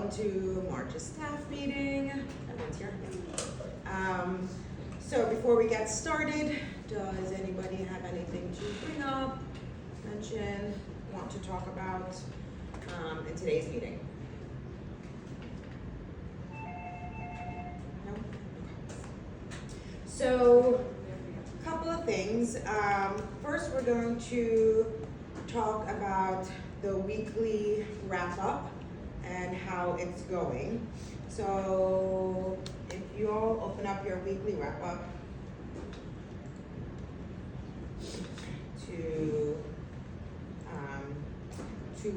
welcome to March's staff meeting. Everyone's here. So before we get started, does anybody have anything to bring up, mention, want to talk about in today's meeting? No? So, a couple of things. First, we're going to talk about the weekly wrap-up and how it's going. So if you all open up your weekly wrap-up to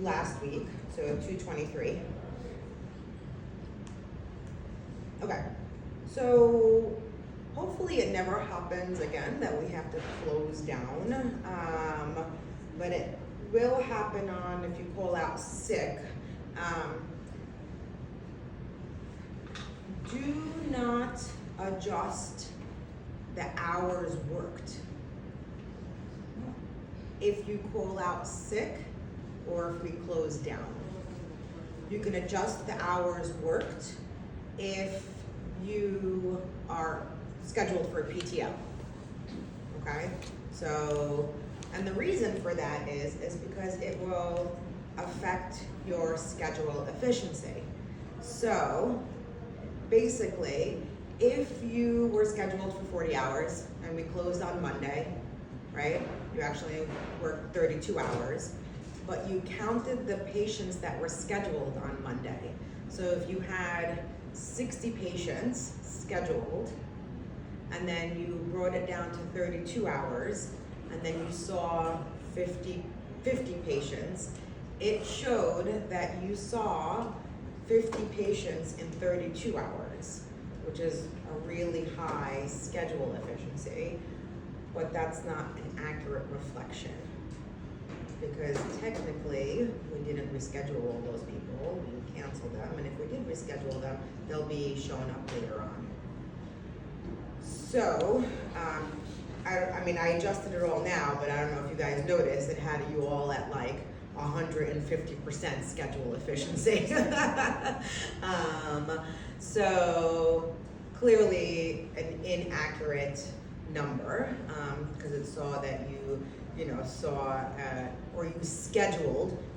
last week, so 2/23. Okay, so hopefully it never happens again that we have to close down, but it will happen on if you call out sick. Do not adjust the hours worked if you call out sick or if we close down. You can adjust the hours worked if you are scheduled for PTO, okay? So, and the reason for that is because it will affect your schedule efficiency. So, basically, if you were scheduled for 40 hours and we closed on Monday, right? You actually worked 32 hours, but you counted the patients that were scheduled on Monday. So if you had 60 patients scheduled, and then you brought it down to 32 hours, and then you saw 50 patients, it showed that you saw 50 patients in 32 hours, which is a really high schedule efficiency, but that's not an accurate reflection. Because technically, we didn't reschedule all those people, we canceled them, and if we did reschedule them, they'll be showing up later on. So, I mean, I adjusted it all now, but I don't know if you guys noticed, it had you all at like 150% schedule efficiency. So clearly an inaccurate number, because it saw that you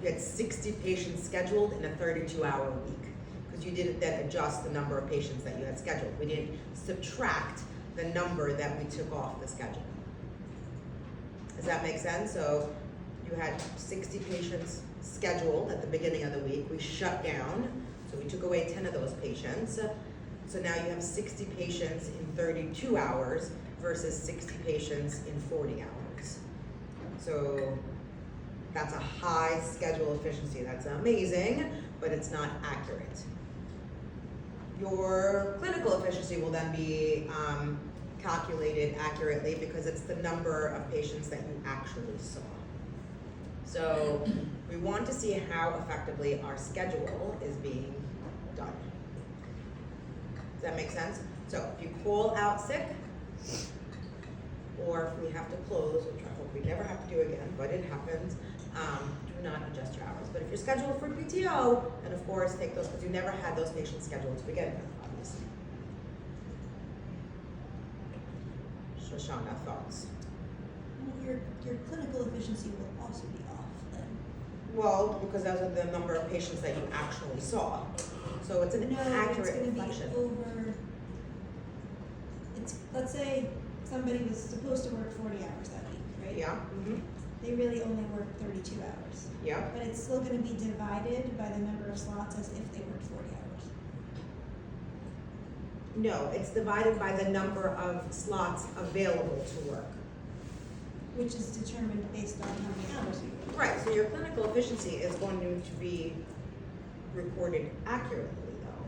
had 60 patients scheduled in a 32-hour week, because you didn't then adjust the number of patients that you had scheduled. We didn't subtract the number that we took off the schedule. Does that make sense? So you had 60 patients scheduled at the beginning of the week. We shut down, so we took away 10 of those patients. So now you have 60 patients in 32 hours versus 60 patients in 40 hours. So that's a high schedule efficiency. That's amazing, but it's not accurate. Your clinical efficiency will then be calculated accurately because it's the number of patients that you actually saw. So we want to see how effectively our schedule is being done. Does that make sense? So if you call out sick, or if we have to close, which I hope we never have to do again, but it happens, do not adjust your hours. But if you're scheduled for PTO, then of course take those, because you never had those patients scheduled to begin with, obviously. Shoshana, thoughts? Well, your clinical efficiency will also be off then. Well, because those are the number of patients that you actually saw. So it's an accurate reflection. It's going to be over, let's say somebody was supposed to work 40 hours that week, right? Yeah. Mm-hmm. They really only worked 32 hours. Yeah. But it's still going to be divided by the number of slots as if they worked 40 hours. No, it's divided by the number of slots available to work. Which is determined based on how many hours you work. Right, so your clinical efficiency is going to be recorded accurately though.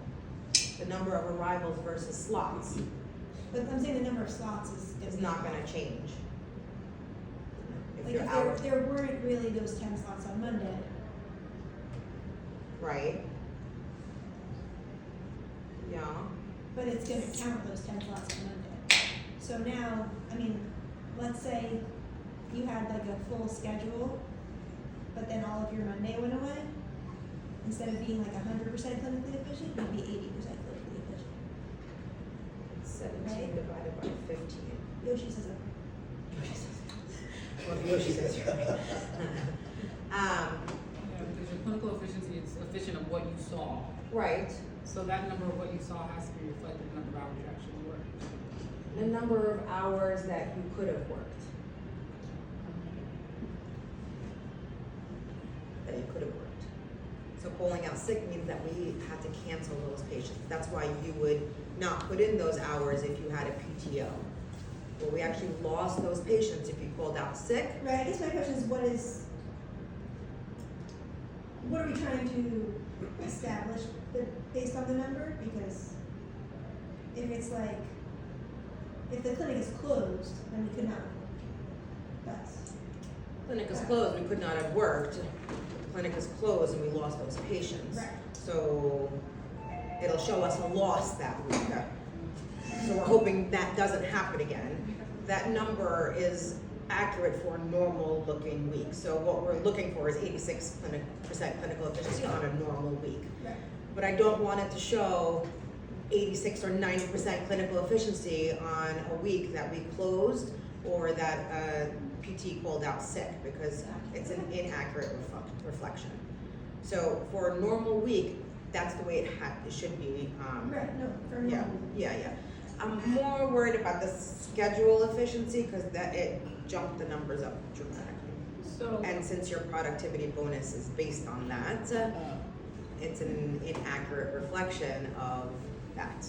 The number of arrivals versus slots But I'm saying the number of slots is not gonna change. Like your if hours, there weren't really those 10 slots on Monday, right? Yeah. but it's going to count those 10 slots on Monday. So now, I mean, let's say you had like a full schedule, but then all of your Monday went away. instead of being like 100% clinically efficient, you'd be 80% clinically efficient. 17 divided by 15. Yoshi says okay. Well, Yoshi says you're right. Yeah, because your clinical efficiency is efficient of what you saw. Right. So that number of what you saw has to be reflected in the number of hours you actually worked. The number of hours that you could have worked. That you could have worked. So calling out sick means that we had to cancel those patients. That's why you would not put in those hours if you had a PTO. Well, we actually lost those patients if you called out sick. Right, I guess my question is what are we trying to establish based on the number? Because if it's like, if the clinic is closed, then we could not work. That's, Clinic is closed, we could not have worked. The clinic is closed and we lost those patients. right. So it'll show us a loss that week. So we're hoping that doesn't happen again. That number is accurate for a normal looking week. So what we're looking for is 86% clinical efficiency on a normal week. Right. But I don't want it to show 86 or 90% clinical efficiency on a week that we closed or that PT called out sick, because it's an inaccurate reflection. So for a normal week, that's the way it should be. Right, no, for Yeah, normal. yeah. I'm more worried about the schedule efficiency because that it jumped the numbers up dramatically. So, And since your productivity bonus is based on that, it's an inaccurate reflection of that.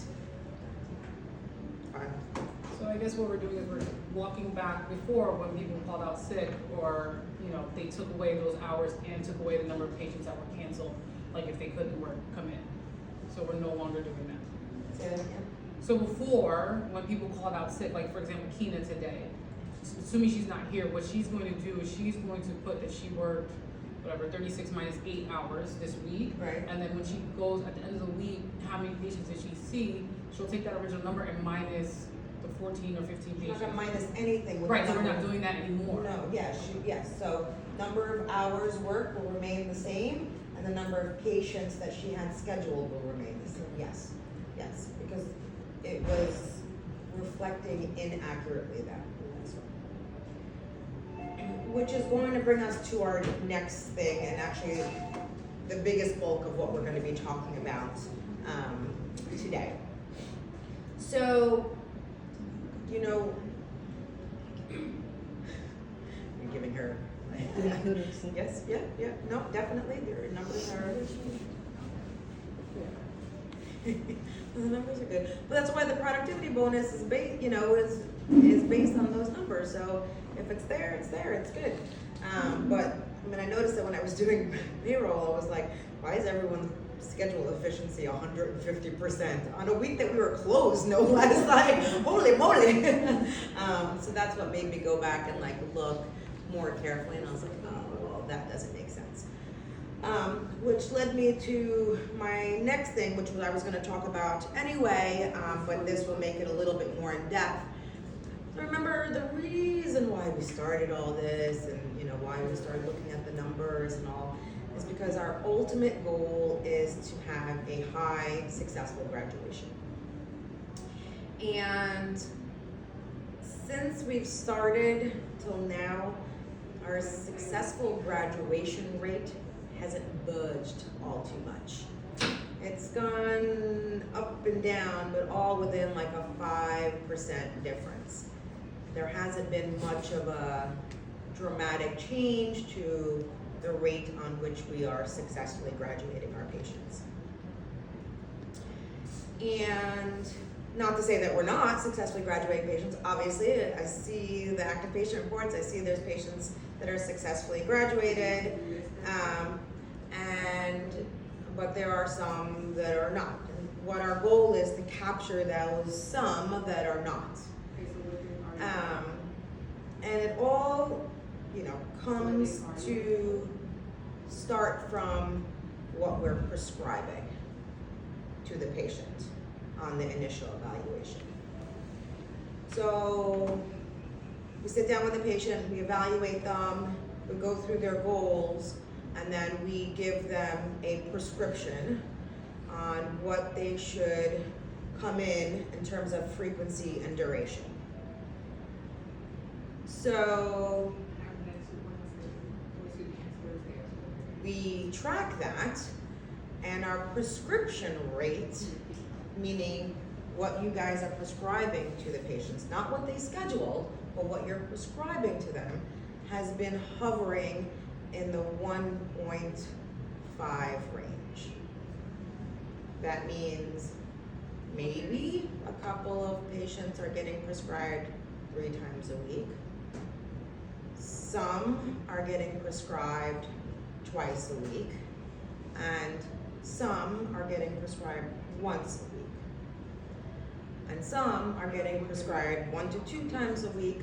Okay. so I guess what we're doing is we're walking back before when people called out sick, or, they took away those hours and took away the number of patients that were canceled, like if they couldn't work, come in. So we're no longer doing that. Say that again? So before, when people called out sick, like for example, Keena today, assuming she's not here, what she's going to do is she's going to put that she worked, 36 minus 8 hours this week. Right. And then when she goes at the end of the week, how many patients did she see? She'll take that original number and minus the 14 or 15 You're not patients. gonna minus anything with Right, the so we're not number. doing that anymore. No, yes, so number of hours worked will remain the same, and the number of patients that she had scheduled will remain the same, yes, because it was reflecting inaccurately that. Which is going to bring us to our next thing, and actually the biggest bulk of what we're gonna be talking about, today. So, you're giving her. Yes, yeah, no, definitely, your numbers are. The numbers are good, but that's why the productivity bonus is based, is based on those numbers, so if it's there, it's good. But, I noticed that when I was doing payroll, I was like, why is everyone's schedule efficiency 150% on a week that we were closed, no less, like, holy moly. So that's what made me go back and look more carefully, and I was like, oh, well, that doesn't make sense. Which led me to my next thing, which I was gonna talk about anyway, but this will make it a little bit more in depth. So remember the reason why we started all this and why we started looking at the numbers and all is because our ultimate goal is to have a high successful graduation. And since we've started till now, our successful graduation rate hasn't budged all too much. It's gone up and down, but all within a 5% difference. There hasn't been much of a dramatic change to the rate on which we are successfully graduating our patients. And not to say that we're not successfully graduating patients. Obviously, I see the active patient reports. I see there's patients that are successfully graduated, but there are some that are not. And what our goal is to capture those some that are not. And it all, comes to start from what we're prescribing to the patient on the initial evaluation. So we sit down with the patient, we evaluate them, we go through their goals, and then we give them a prescription on what they should come in terms of frequency and duration. So we track that, and our prescription rate, meaning what you guys are prescribing to the patients, not what they scheduled, but what you're prescribing to them, has been hovering in the 1.5 range. That means maybe a couple of patients are getting prescribed 3 times a week. Some are getting prescribed twice a week, and some are getting prescribed once a week. And some are getting prescribed 1 to 2 times a week,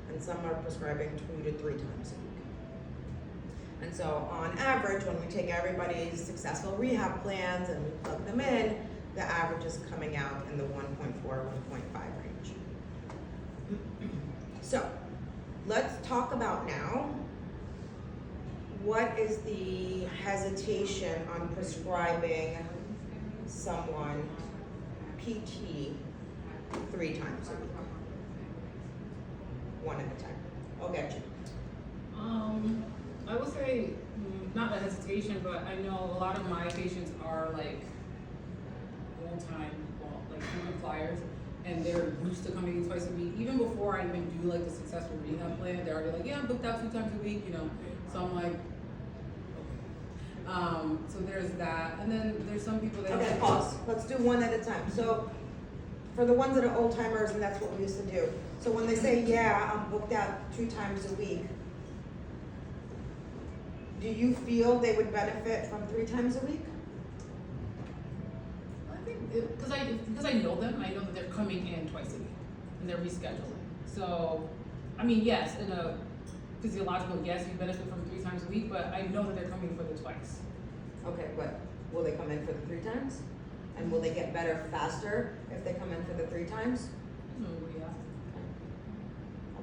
and some are prescribing 2 to 3 times a week. And so on average, when we take everybody's successful rehab plans and we plug them in, the average is coming out in the 1.4, 1.5 range. So let's talk about now, what is the hesitation on prescribing someone PT 3 times a week? One at a time. I'll get you. I would say, not a hesitation, but I know a lot of my patients are like frequent flyers, and they're used to coming in twice a week. Even before I even do like the successful rehab plan, they're already like, yeah, I'm booked out 2 times a week, you know. So I'm like, okay. So there's that, and then there's some people that Okay, pause. Let's do one at a time. So for the ones that are old timers, and that's what we used to do. So when they say, yeah, I'm booked out 2 times a week, do you feel they would benefit from 3 times a week? I think because I know them, I know that they're coming in twice a week and they're rescheduling. So, I mean, yes, in a physiological, yes, you benefit from 3 times a week, but I know that they're coming for the twice. Okay, but will they come in for the 3 times? And will they get better faster if they come in for the 3 times? Yeah.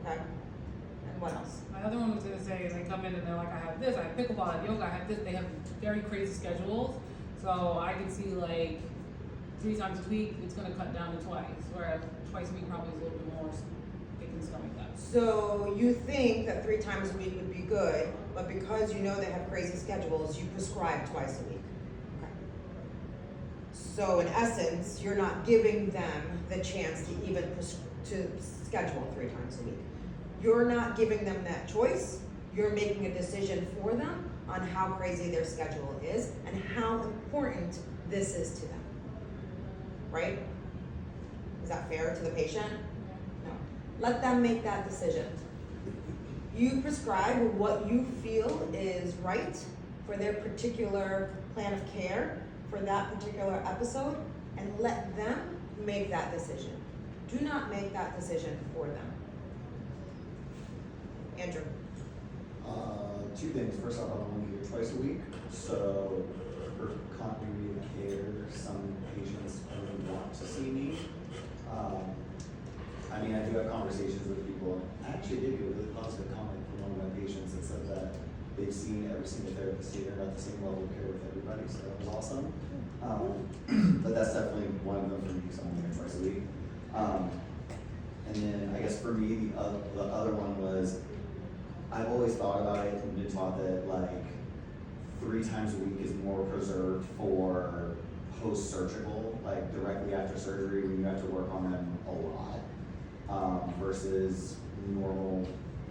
Okay. And what else? My other one was gonna say, they come in and they're like, I have this, I have pickleball, I have yoga, I have this. They have very crazy schedules. So I can see like 3 times a week, it's gonna cut down to twice, whereas twice a week probably is a little bit more, they can stomach that. So you think that 3 times a week would be good, but because you know they have crazy schedules, you prescribe twice a week. Okay. So in essence, you're not giving them the chance to even to schedule 3 times a week. You're not giving them that choice. You're making a decision for them on how crazy their schedule is and how important this is to them. Right? Is that fair to the patient? No. Let them make that decision. You prescribe what you feel is right for their particular plan of care for that particular episode, and let them make that decision. Do not make that decision for them. Andrew. 2 things. First off, I'm only here twice a week, so for continuity of care, some patients only want to see me. I mean, I do have conversations with people. I actually did get a really positive comment from one of my patients that said that they've seen every single therapist here at the same level of care with everybody, so that was awesome. But that's definitely one of them for me, because I'm only here twice a week. And then I guess for me, the other one was, I've always thought about it and been taught that like 3 times a week is more preserved for post-surgical, like directly after surgery when you have to work on them a lot, versus normal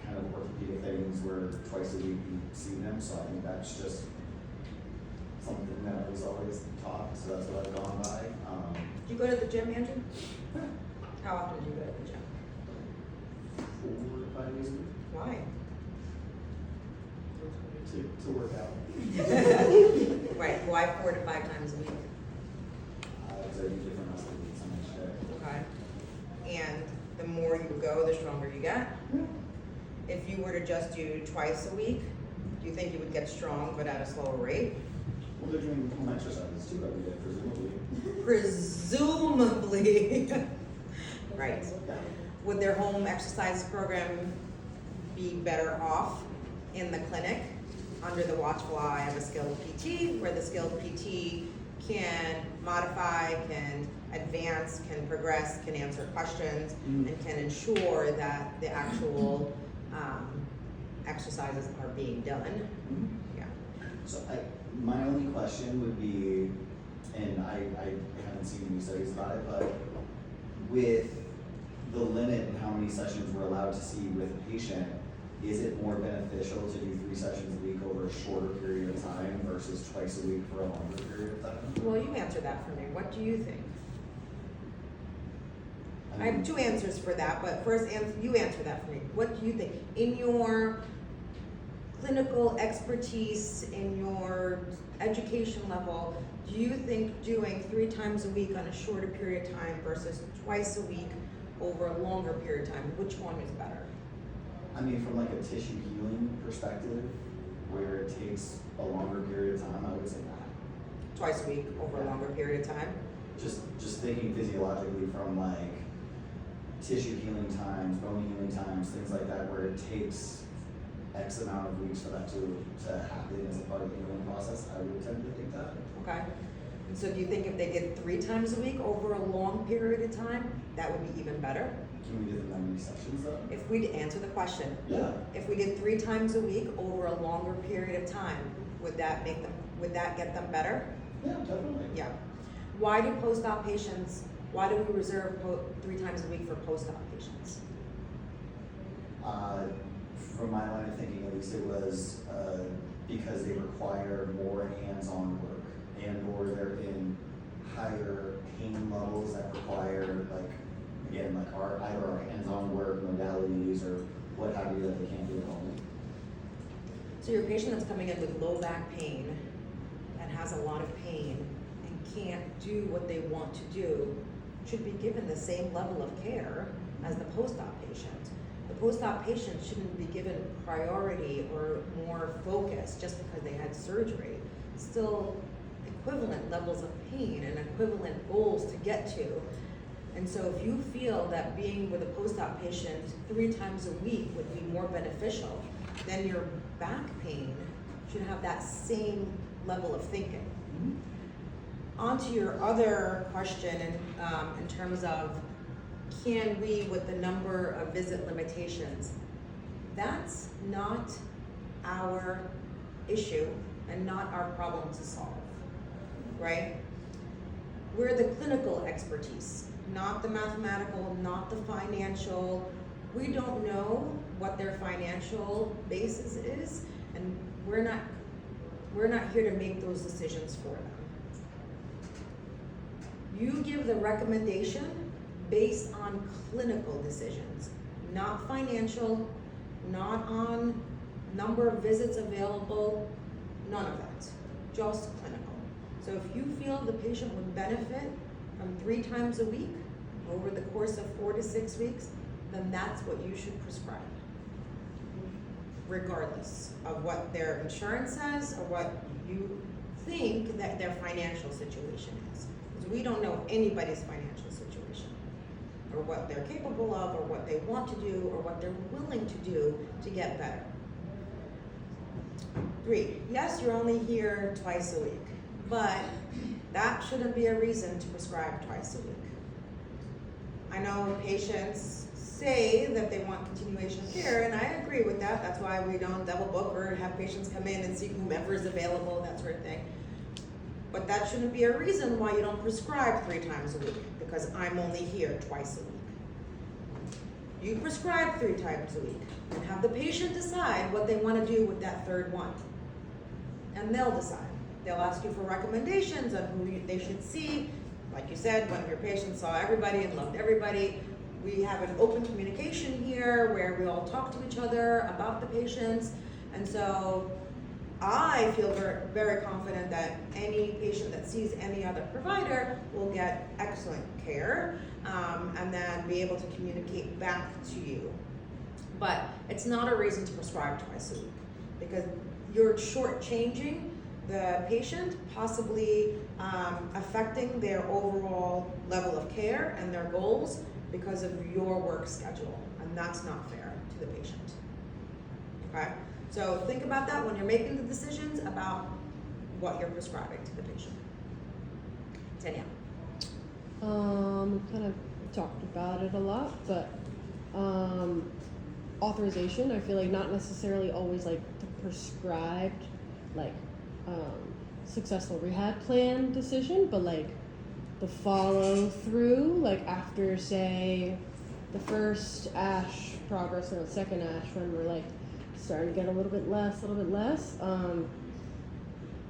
kind of orthopedic things where twice a week you see them. So I think that's just something that I was always taught, so that's what I've gone by. Do you go to the gym, Andrew? How often do you go to the gym? 4 to 5 days a week Why? to work out. Right, why 4 to 5 times a week? Because I do different muscle groups on each day. Okay. And the more you go, the stronger you get? If you were to just do twice a week, do you think you would get strong but at a slower rate? Well, they're doing home exercises too every day, presumably. Presumably. Right. Yeah. Would their home exercise program be better off in the clinic under the watchful eye of a skilled PT, where the skilled PT can modify, can advance, can progress, can answer questions, and can ensure that the actual exercises are being done. Yeah. So my only question would be, and I haven't seen any studies about it, but with the limit in how many sessions we're allowed to see with a patient, is it more beneficial to do 3 sessions a week over a shorter period of time versus twice a week for a longer period of time? Well, you answer that for me. What do you think? I mean, have 2 answers for that, but first, you answer that for me. What do you think? In your clinical expertise, in your education level, do you think doing 3 times a week on a shorter period of time versus twice a week over a longer period of time, which one is better? I mean, from like a tissue healing perspective, where it takes a longer period of time, I would say that. Twice a week over a longer period of time? Just thinking physiologically from like tissue healing times, bone healing times, things like that, where it takes X amount of weeks for that to happen as a part of the healing process, I would tend to think that. Okay. And so do you think if they did 3 times a week over a long period of time, that would be even better? Can we do them that many sessions though? If we answer the question, Yeah. if we did 3 times a week over a longer period of time, would that get them better? Yeah, definitely. Yeah. Why do post-op patients, why do we reserve 3 times a week for post-op patients? From my line of thinking, at least it was because they require more hands-on work, and or they're in higher pain levels that require either our hands-on work modalities or what have you that they can't do at home. So your patient that's coming in with low back pain and has a lot of pain and can't do what they want to do should be given the same level of care as the post-op patient. The post-op patient shouldn't be given priority or more focus just because they had surgery. Still equivalent levels of pain and equivalent goals to get to. And so if you feel that being with a post-op patient 3 times a week would be more beneficial, then your back pain should have that same level of thinking. On to your other question in terms of can we, with the number of visit limitations, that's not our issue and not our problem to solve, right? We're the clinical expertise, not the mathematical, not the financial. We don't know what their financial basis is, and we're not here to make those decisions for them. You give the recommendation based on clinical decisions, not financial, not on number of visits available, none of that, just clinical. So if you feel the patient would benefit from 3 times a week over the course of 4 to 6 weeks, then that's what you should prescribe, regardless of what their insurance says or what you think that their financial situation is. Because we don't know anybody's financial situation, or what they're capable of, or what they want to do, or what they're willing to do to get better. 3, yes, you're only here twice a week, but that shouldn't be a reason to prescribe twice a week. I know patients say that they want continuation of care, and I agree with that. That's why we don't double book or have patients come in and see whomever is available, that sort of thing. But that shouldn't be a reason why you don't prescribe 3 times a week, because I'm only here twice a week. You prescribe 3 times a week and have the patient decide what they want to do with that 3rd one. And they'll decide. They'll ask you for recommendations on who they should see. Like you said, one of your patients saw everybody and loved everybody. We have an open communication here where we all talk to each other about the patients. And so I feel very, very confident that any patient that sees any other provider will get excellent care and then be able to communicate back to you. But it's not a reason to prescribe twice a week, because you're shortchanging the patient, possibly affecting their overall level of care and their goals because of your work schedule, and that's not fair to the patient. Okay? So think about that when you're making the decisions about what you're prescribing to the patient. Tanya. Kind of talked about it a lot, but authorization, I feel like not necessarily always like the prescribed, like successful rehab plan decision, but like the follow through, like after say the first ASH progress and the second ASH when we're like starting to get a little bit less.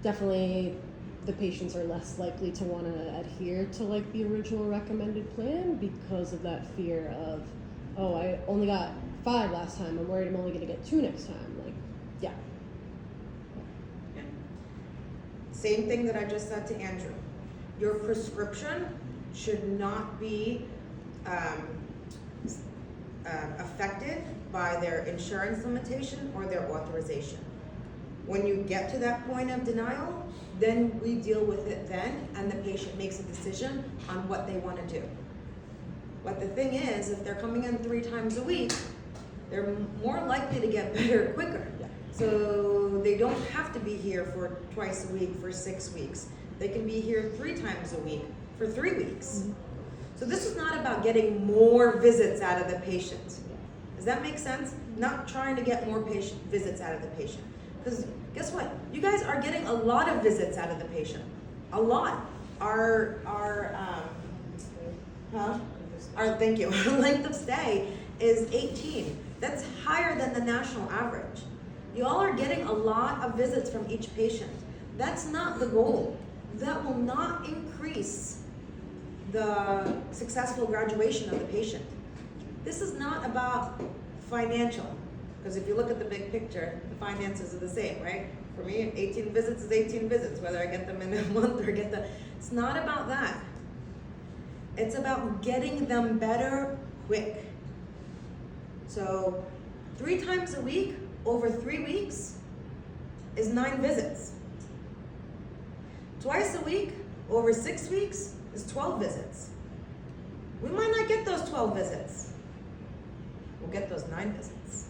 Definitely the patients are less likely to want to adhere to like the original recommended plan because of that fear of, oh, I only got 5 last time, I'm worried I'm only going to get 2 next time. Like, yeah. Same thing that I just said to Andrew. Your prescription should not be affected by their insurance limitation or their authorization. When you get to that point of denial, then we deal with it then, and the patient makes a decision on what they want to do. But the thing is, if they're coming in 3 times a week, they're more likely to get better quicker. So they don't have to be here for twice a week for 6 weeks. They can be here 3 times a week for 3 weeks. Mm-hmm. So this is not about getting more visits out of the patient. Does that make sense? Not trying to get more patient visits out of the patient. Because guess what? You guys are getting a lot of visits out of the patient. A lot. Our thank you. Length of stay is 18. That's higher than the national average. You all are getting a lot of visits from each patient. That's not the goal. That will not increase the successful graduation of the patient. This is not about financial, because if you look at the big picture, the finances are the same, right? For me, 18 visits is 18 visits, whether I get them in a month or get them. It's not about that. It's about getting them better quick. So 3 times a week over 3 weeks is 9 visits. Twice a week over 6 weeks is 12 visits. We might not get those 12 visits. We'll get those 9 visits.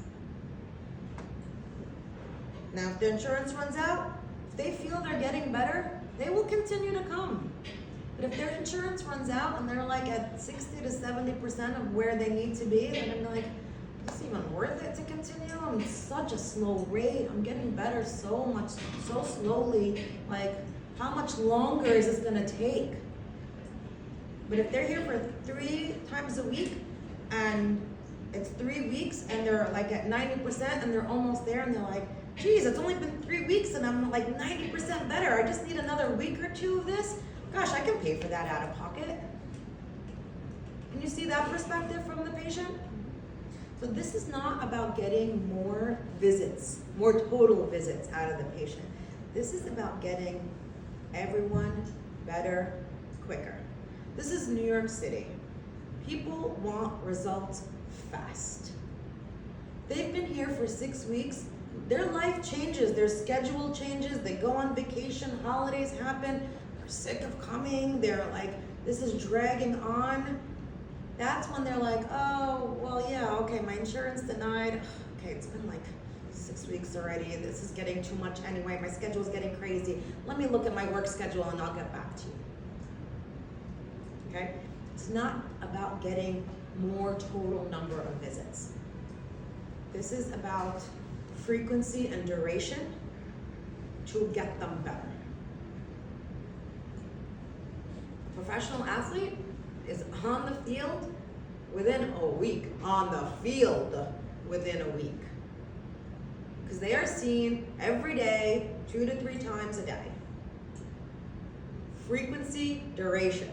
Now, if the insurance runs out, if they feel they're getting better, they will continue to come. But if their insurance runs out and they're like at 60 to 70% of where they need to be, then I'm like, is it even worth it to continue? I'm such a slow rate. I'm getting better so slowly. Like, how much longer is this gonna take? But if they're here for 3 times a week and it's 3 weeks and they're like at 90% and they're almost there and they're like, geez, it's only been 3 weeks and I'm like 90% better. I just need another week or 2 of this. Gosh, I can pay for that out of pocket. Can you see that perspective from the patient? So this is not about getting more visits, more total visits out of the patient. This is about getting everyone better quicker. This is New York City. People want results fast. They've been here for 6 weeks. Their life changes, their schedule changes, they go on vacation, holidays happen, they're sick of coming, they're like, this is dragging on. That's when they're like, oh, well, yeah, okay, my insurance denied. Okay, it's been like 6 weeks already. This is getting too much anyway. My schedule's getting crazy. Let me look at my work schedule and I'll get back to you. Okay? It's not about getting more total number of visits. This is about frequency and duration to get them better. A professional athlete is on the field within a week, on the field within a week. Because they are seen every day, 2 to 3 times a day. Frequency, duration.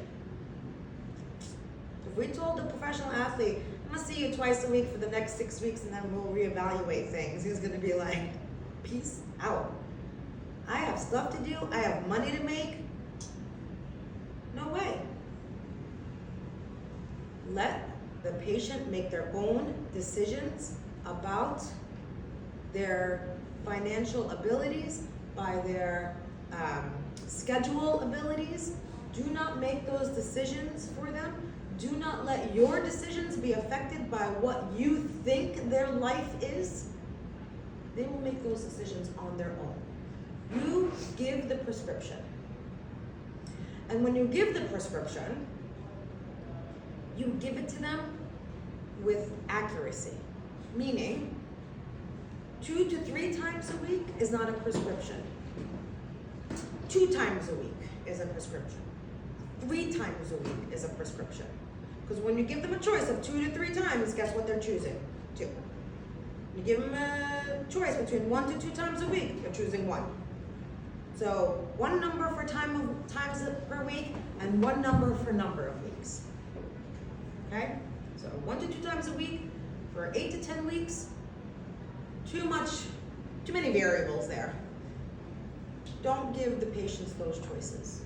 If we told the professional athlete, I'm gonna see you twice a week for the next 6 weeks and then we'll reevaluate things, he's gonna be like, peace out. I have stuff to do, I have money to make. No way. Let the patient make their own decisions about their financial abilities, by their schedule abilities. Do not make those decisions for them. Do not let your decisions be affected by what you think their life is. they will make those decisions on their own. You give the prescription. And when you give the prescription, you give it to them with accuracy. Meaning, 2 to 3 times a week is not a prescription. 2 times a week is a prescription. 3 times a week is a prescription. Because when you give them a choice of 2 to 3 times, guess what they're choosing? 2. You give them a choice between 1 to 2 times a week, they're choosing 1. So 1 number for times per week and 1 number for number of weeks. Okay? So 1 to 2 times a week for 8 to 10 weeks. Too many variables there. Don't give the patients those choices.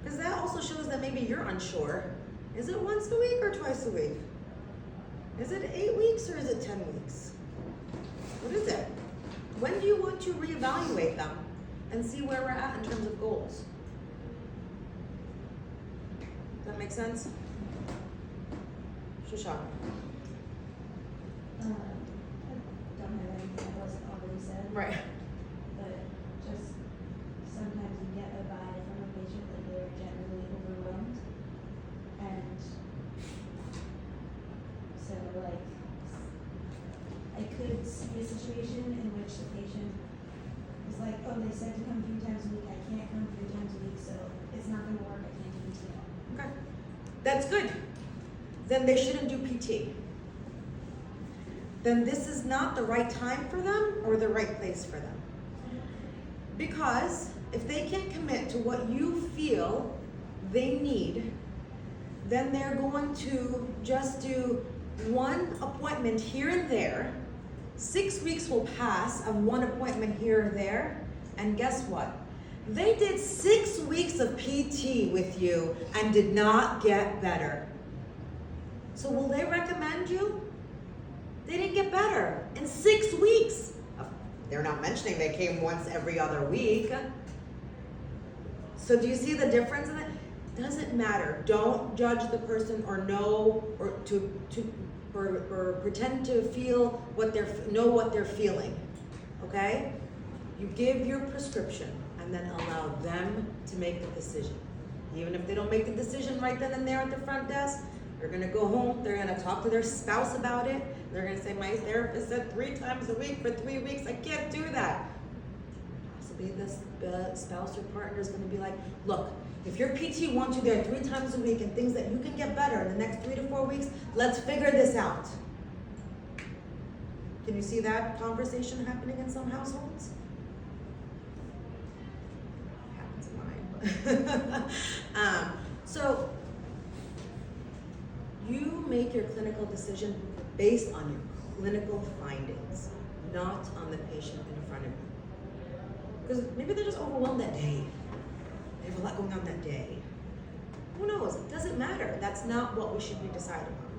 Because that also shows that maybe you're unsure. Is it once a week or twice a week? Is it 8 weeks or is it 10 weeks? What is it? When do you want to reevaluate them and see where we're at in terms of goals? Does that make sense? Shoshana. I don't have anything that wasn't already said. Right. But just sometimes you get a vibe from a patient that they're generally overwhelmed. And so like, I could see a situation in which the patient is like, oh, they said to come 3 times a week, I can't come 3 times a week, so it's not gonna work, I can't do PT. Okay. That's good. Then they shouldn't do PT. Then this is not the right time for them or the right place for them. Because if they can't commit to what you feel they need, then they're going to just do 1 appointment here and there. 6 weeks will pass of 1 appointment here and there. And guess what? They did 6 weeks of PT with you and did not get better. So will they recommend you? They didn't get better in 6 weeks. They're not mentioning they came once every other week. So do you see the difference in it? Doesn't matter. Don't judge the person or know or or pretend to feel what know what they're feeling. Okay? You give your prescription and then allow them to make the decision. Even if they don't make the decision right then and there at the front desk, they're gonna go home, they're gonna talk to their spouse about it, they're gonna say, my therapist said 3 times a week for 3 weeks, I can't do that. Possibly the spouse or partner is gonna be like, look, if your PT wants you there 3 times a week and thinks that you can get better in the next 3 to 4 weeks, let's figure this out. Can you see that conversation happening in some households? Happens in mine. So you make your clinical decision based on your clinical findings, not on the patient in front of you. Because maybe they're just overwhelmed that day. They have a lot going on that day. Who knows? It doesn't matter. That's not what we should be deciding on,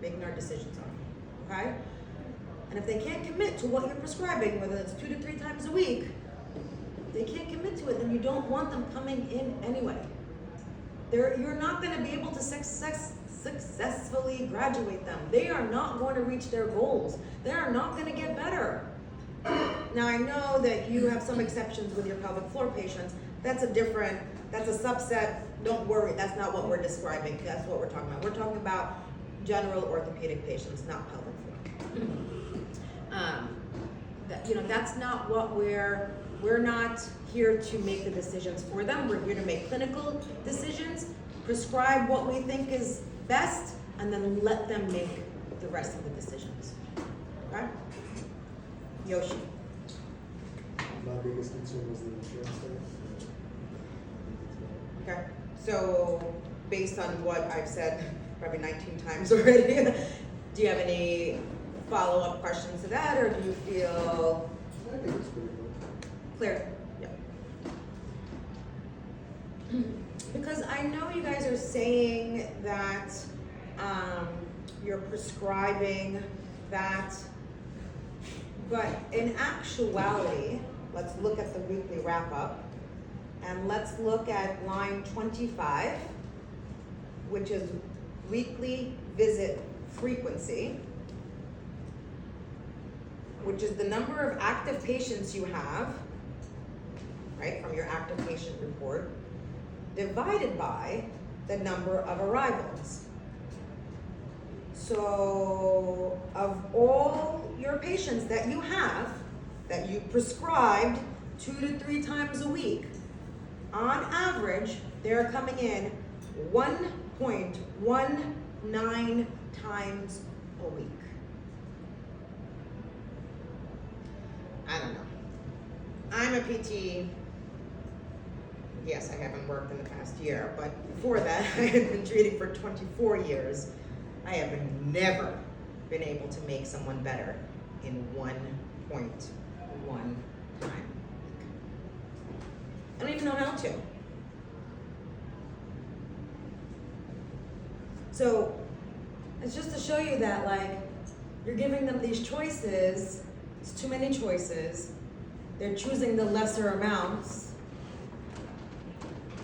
making our decisions on. Okay? And if they can't commit to what you're prescribing, whether it's 2 to 3 times a week, if they can't commit to it, then you don't want them coming in anyway. You're not going to be able to successfully graduate them. They are not going to reach their goals. They are not going to get better. Now I know that you have some exceptions with your pelvic floor patients. That's a subset. Don't worry, that's not what we're describing. That's what we're talking about. We're talking about general orthopedic patients, not pelvic floor. That's not what we're not here to make the decisions for them. We're here to make clinical decisions, prescribe what we think is best, and then let them make the rest of the decisions. Okay? Yoshi. My biggest concern was the insurance thing. Okay. So based on what I've said probably 19 times already, do you have any follow-up questions to that, or do you feel I think it's pretty good. clear? Yeah. Because I know you guys are saying that you're prescribing that, but in actuality, let's look at the weekly wrap-up, and let's look at line 25, which is weekly visit frequency. which is the number of active patients you have, right, from your active patient report, divided by the number of arrivals. So, of all your patients that you have, that you prescribed 2 to 3 times a week, on average, they're coming in 1.19 times a week. I don't know. I'm a PT. Yes, I haven't worked in the past year, but before that, I had been treating for 24 years. I have never been able to make someone better in 1.1 time. I don't even know how to. So, it's just to show you that, like, you're giving them these choices. It's too many choices. They're choosing the lesser amounts.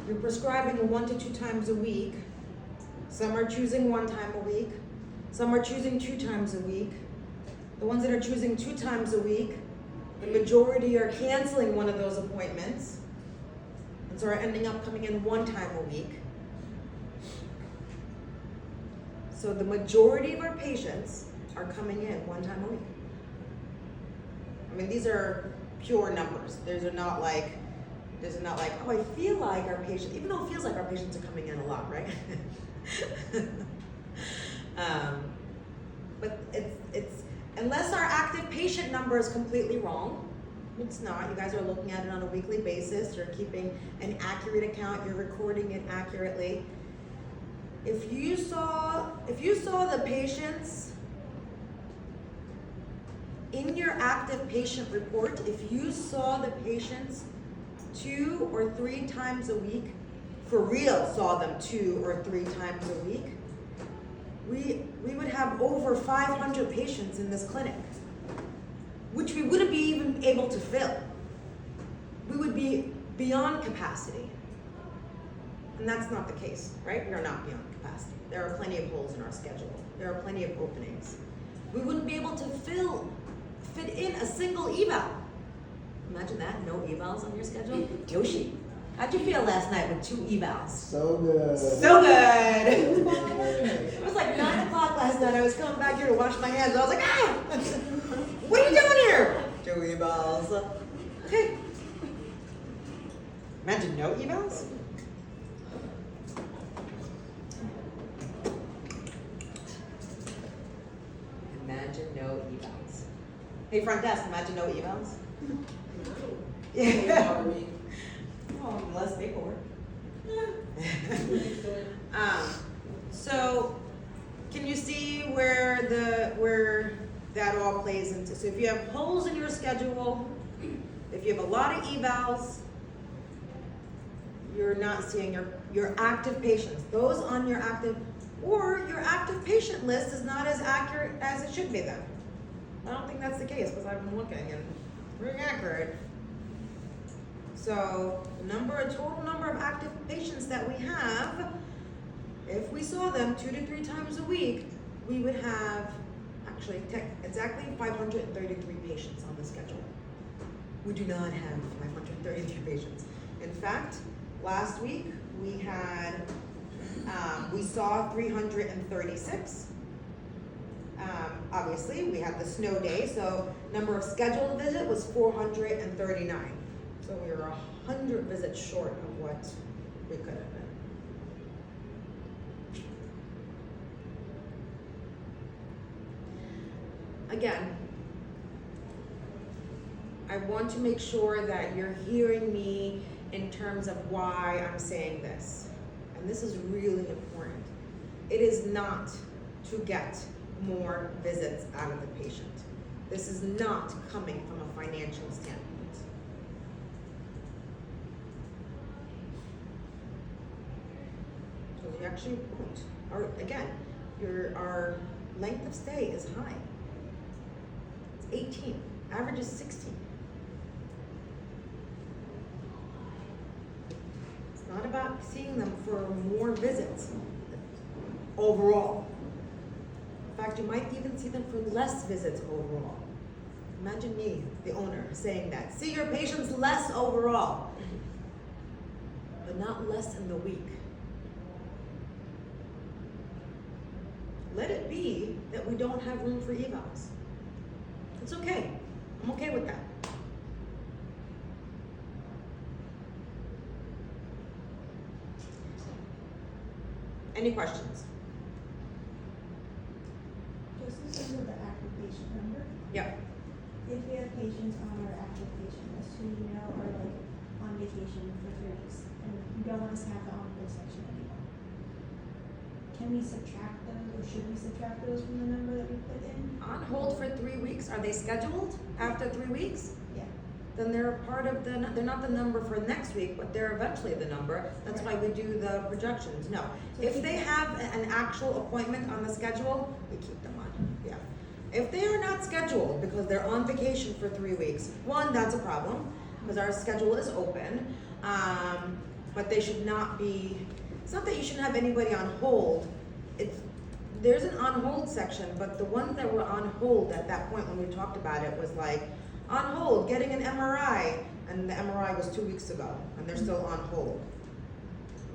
You're prescribing 1 to 2 times a week. Some are choosing 1 time a week. Some are choosing 2 times a week. The ones that are choosing 2 times a week, the majority are canceling one of those appointments, and so are ending up coming in 1 time a week. So the majority of our patients are coming in 1 time a week. I mean, these are pure numbers. These are not like, oh, I feel like our patient, even though it feels like our patients are coming in a lot, right? But it's unless our active patient number is completely wrong, it's not. You guys are looking at it on a weekly basis. You're keeping an accurate account. You're recording it accurately. If you saw the patients in your active patient report, if you saw the patients 2 or 3 times a week, for real saw them 2 or 3 times a week, we would have over 500 patients in this clinic, which we wouldn't be even able to fill. We would be beyond capacity. And that's not the case, right? We are not beyond capacity. There are plenty of holes in our schedule. There are plenty of openings. We wouldn't be able to fit in a single eval. Imagine that, no evals on your schedule. Yoshi, how'd you feel last night with 2 evals? So good. So good. It was like 9 o'clock last night. I was coming back here to wash my hands. I was like, ah! What are you doing here? 2 evals. Okay. Imagine no evals. Imagine no evals. Hey, front desk, imagine no evals. Yeah. Oh, less paperwork. So, can you see where that all plays into? So if you have holes in your schedule, if you have a lot of evals, you're not seeing your active patients. Those on your active, or your active patient list is not as accurate as it should be then. I don't think that's the case because I've been looking and it's pretty accurate. So total number of active patients that we have, if we saw them 2 to 3 times a week, we would have actually exactly 533 patients on the schedule. We do not have 533 patients. In fact, last week we had, we saw 336. Obviously, we had the snow day, so number of scheduled visit was 439. So we were 100 visits short of what we could have been. Again, I want to make sure that you're hearing me in terms of why I'm saying this. And this is really important. It is not to get more visits out of the patient. This is not coming from a financial standpoint. So you actually won't. Or again, our length of stay is high. It's 18. Average is 16. It's not about seeing them for more visits overall. In fact, you might even see them for less visits overall. Imagine me, the owner, saying that. See your patients less overall, but not less in the week. Let it be that we don't have room for evals. It's okay. I'm okay with that. Any questions? Just in terms of the active patient number, Yep. if we have patients on our active patient list who you know are like on vacation for 3 weeks, and you don't want us to have the on-hold section anymore, can we subtract those, or should we subtract those from the number that we put in? On hold for 3 weeks, are they scheduled after 3 weeks? Yeah. Then they're a part of the, they're not the number for next week, but they're eventually the number. That's why we do the projections. No, if they have an actual appointment on the schedule, we keep them on, yeah. If they are not scheduled because they're on vacation for 3 weeks, one, that's a problem, because our schedule is open. But they should not be, it's not that you shouldn't have anybody on hold. There's an on hold section, but the ones that were on hold at that point when we talked about it was like, on hold, getting an MRI, and the MRI was 2 weeks ago, and they're still on hold.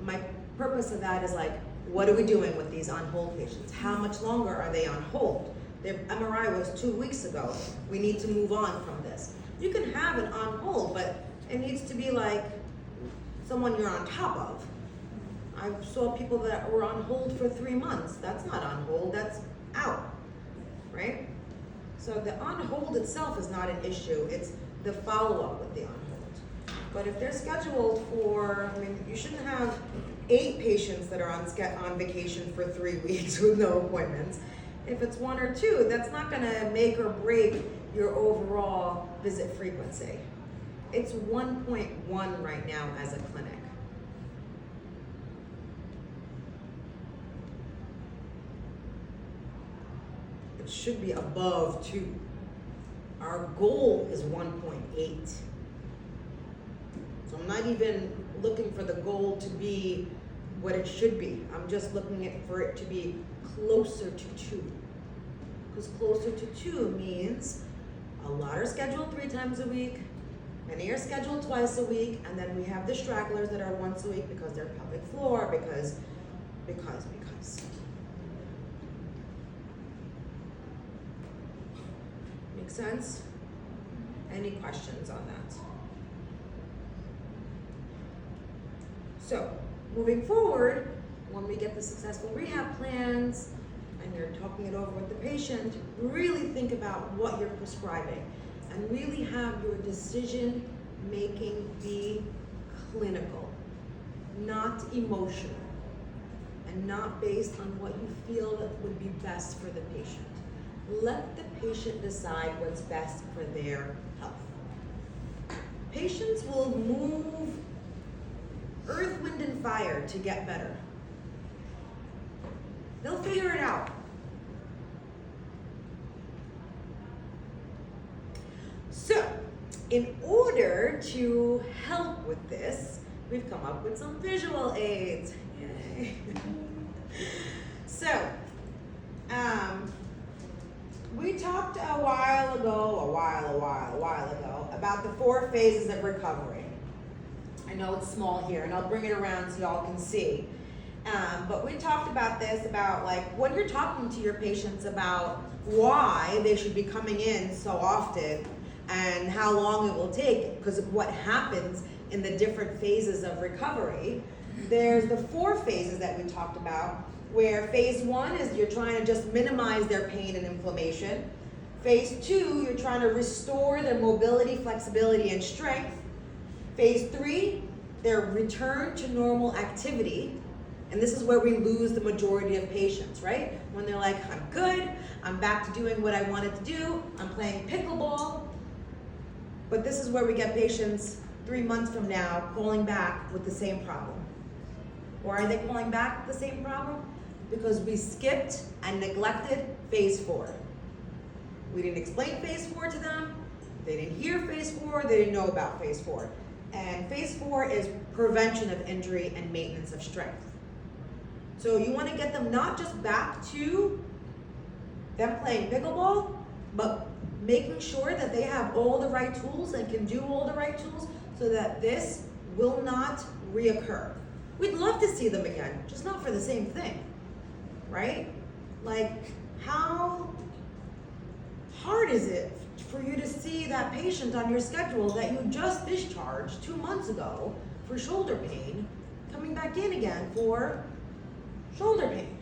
My purpose of that is like, what are we doing with these on hold patients? How much longer are they on hold? Their MRI was 2 weeks ago. We need to move on from this. You can have an on hold, but it needs to be like someone you're on top of. I saw people that were on hold for 3 months. That's not on hold, that's out, right? So the on hold itself is not an issue, it's the follow-up with the on hold. But if they're scheduled for, I mean, you shouldn't have 8 patients that are on vacation for 3 weeks with no appointments. If it's 1 or 2, that's not gonna make or break your overall visit frequency. It's 1.1 right now as a clinic. It should be above 2. Our goal is 1.8. So I'm not even looking for the goal to be what it should be. I'm just looking for it to be closer to 2. Because closer to 2 means a lot are scheduled 3 times a week, many are scheduled twice a week, and then we have the stragglers that are once a week because they're pelvic floor, because. Make sense? Any questions on that? So, moving forward, when we get the successful rehab plans and you're talking it over with the patient, really think about what you're prescribing and really have your decision making be clinical, not emotional, and not based on what you feel that would be best for the patient. Let the patient decide what's best for their health. Patients will move earth, wind, and fire to get better. They'll figure it out. So, in order to help with this, we've come up with some visual aids. Yay. So, we talked a while ago about the 4 phases of recovery. I know it's small here, and I'll bring it around so y'all can see. But we talked about this, about like when you're talking to your patients about why they should be coming in so often and how long it will take because of what happens in the different phases of recovery. There's the 4 phases that we talked about, where phase 1 is you're trying to just minimize their pain and inflammation. Phase 2, you're trying to restore their mobility, flexibility, and strength. Phase 3, their return to normal activity. And this is where we lose the majority of patients, right? When they're like, I'm good, I'm back to doing what I wanted to do, I'm playing pickleball. But this is where we get patients 3 months from now calling back with the same problem. Why are they calling back with the same problem? Because we skipped and neglected phase 4. We didn't explain phase 4 to them, they didn't hear phase 4, they didn't know about phase 4. And phase 4 is prevention of injury and maintenance of strength. So you want to get them not just back to them playing pickleball, but making sure that they have all the right tools and can do all the right tools so that this will not reoccur. We'd love to see them again, just not for the same thing, right? Like, how hard is it for you to see that patient on your schedule that you just discharged 2 months ago for shoulder pain coming back in again for shoulder pain?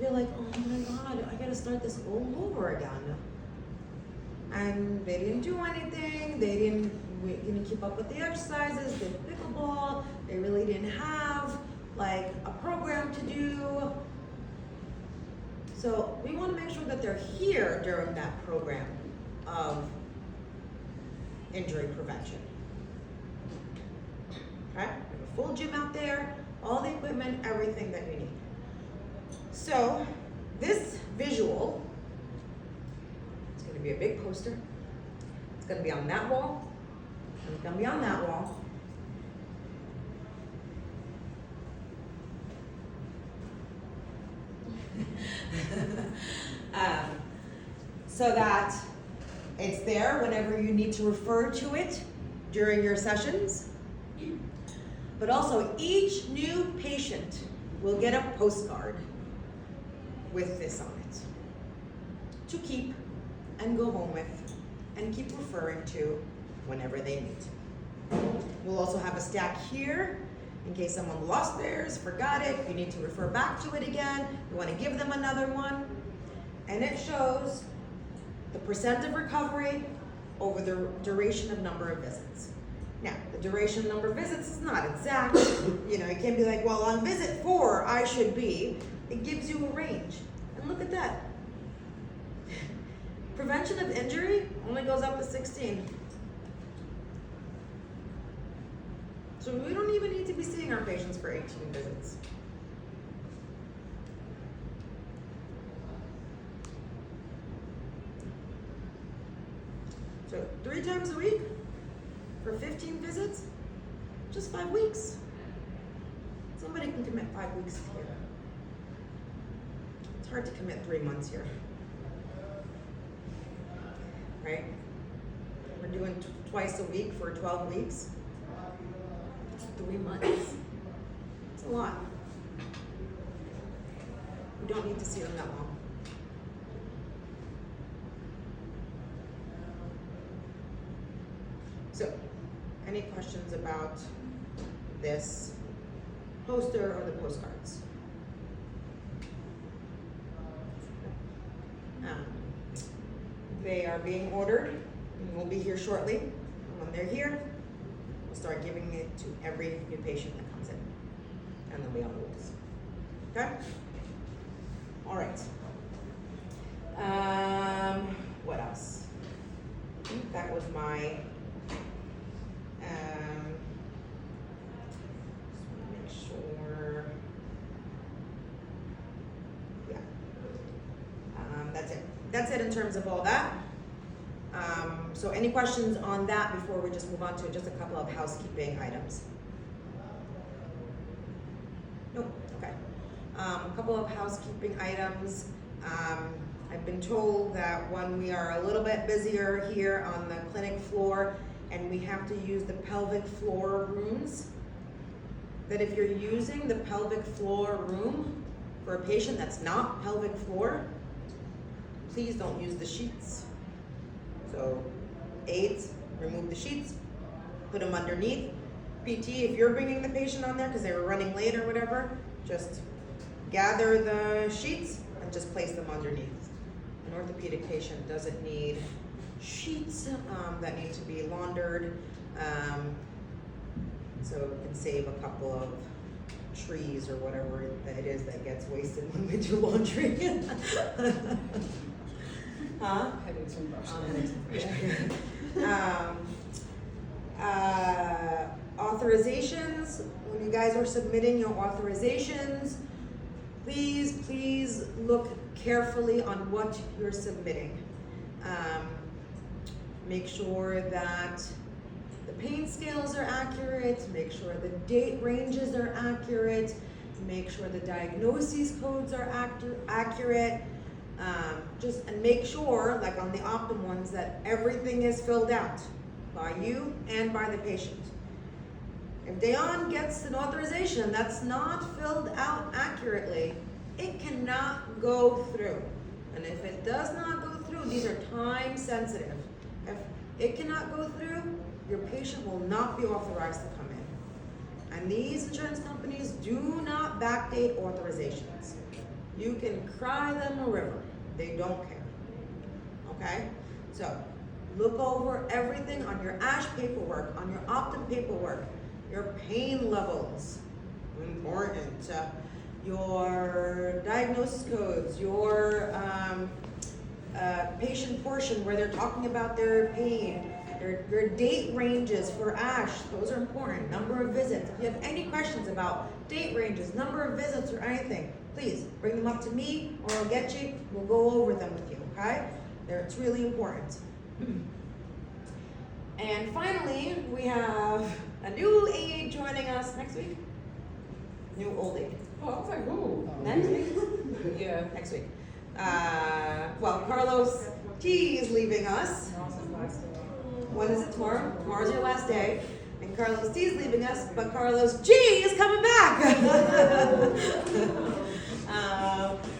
You're like, oh my God, I gotta start this all over again. And they didn't do anything, they didn't keep up with the exercises, they did pickleball, they really didn't have like a program to do. So we wanna make sure that they're here during that program of injury prevention. Okay, we have a full gym out there, all the equipment, everything that you need. So this visual, it's gonna be a big poster. It's gonna be on that wall, and it's gonna be on that wall. So that it's there whenever you need to refer to it during your sessions. But also, each new patient will get a postcard with this on it to keep and go home with and keep referring to whenever they need. We'll also have a stack here in case someone lost theirs, forgot it, you need to refer back to it again, you want to give them another one. And it shows the percent of recovery over the duration of number of visits. Now, the duration of number of visits is not exact. You know, you can't be like, well, on visit 4, I should be. It gives you a range. And look at that. Prevention of injury only goes up to 16. So we don't even need to be seeing our patients for 18 visits. So 3 times a week for 15 visits, just 5 weeks. Somebody can commit 5 weeks here. It's hard to commit 3 months here. Right? We're doing twice a week for 12 weeks. It's 3 months. It's a lot. We don't need to see them that long. So, any questions about this poster or the postcards? They are being ordered and will be here shortly. And when they're here, we'll start giving it to every new patient that comes in. And then we on the list. Okay? All right. What else? I think that was my just want to make sure. Yeah. That's it. That's it in terms of all that. So any questions on that before we just move on to just a couple of housekeeping items? Nope, okay. A couple of housekeeping items. I've been told that when we are a little bit busier here on the clinic floor and we have to use the pelvic floor rooms, that if you're using the pelvic floor room for a patient that's not pelvic floor, please don't use the sheets. So aides, remove the sheets, put them underneath. PT, if you're bringing the patient on there because they were running late or whatever, just gather the sheets and just place them underneath. An orthopedic patient doesn't need sheets that need to be laundered, so it can save a couple of trees or whatever it is that gets wasted when we do laundry. Huh? Headaches and brush. Authorizations, when you guys are submitting your authorizations, please look carefully on what you're submitting. Make sure that the pain scales are accurate, make sure the date ranges are accurate, make sure the diagnoses codes are accurate. And make sure, like on the Optum ones, that everything is filled out by you and by the patient. If Dayon gets an authorization and that's not filled out accurately, it cannot go through. And if it does not go through, these are time sensitive. If it cannot go through, your patient will not be authorized to come in. And these insurance companies do not backdate authorizations. You can cry them a river, they don't care. Okay? So, look over everything on your ASH paperwork, on your Optum paperwork, your pain levels, important, your diagnosis codes, your patient portion where they're talking about their pain, your date ranges for ASH, those are important, number of visits. If you have any questions about date ranges, number of visits or anything, please bring them up to me or I'll get you, we'll go over them with you, okay? It's really important. And finally, we have a new aide joining us next week. New old aide. Oh, I was like, ooh. Next week? Yeah. Next week. Well, Carlos T is leaving us. When is it? Tomorrow? Tomorrow's your last day. And Carlos T is leaving us, but Carlos G is coming back.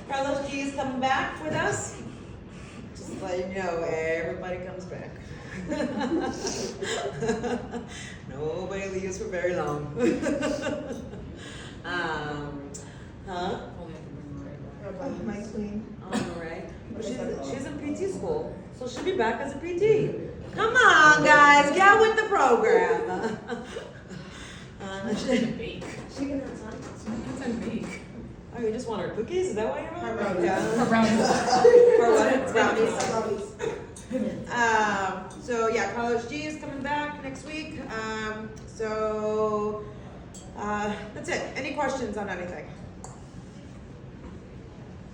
Carlos G is coming back with us. Just to let you know, everybody comes back. Nobody leaves for very long. Huh? Only have to bring Maria back. Oh, my queen. All right. Well, she's in PT school, so she'll be back as a PT. Come on, guys, get with the program. And bake. She can have time. Sometimes I bake. Oh, you just want her cookies? Is that why you're on? Brownies. Yeah. Around. Or what? Brownies. So yeah, Carlos G is coming back next week. That's it. Any questions on anything?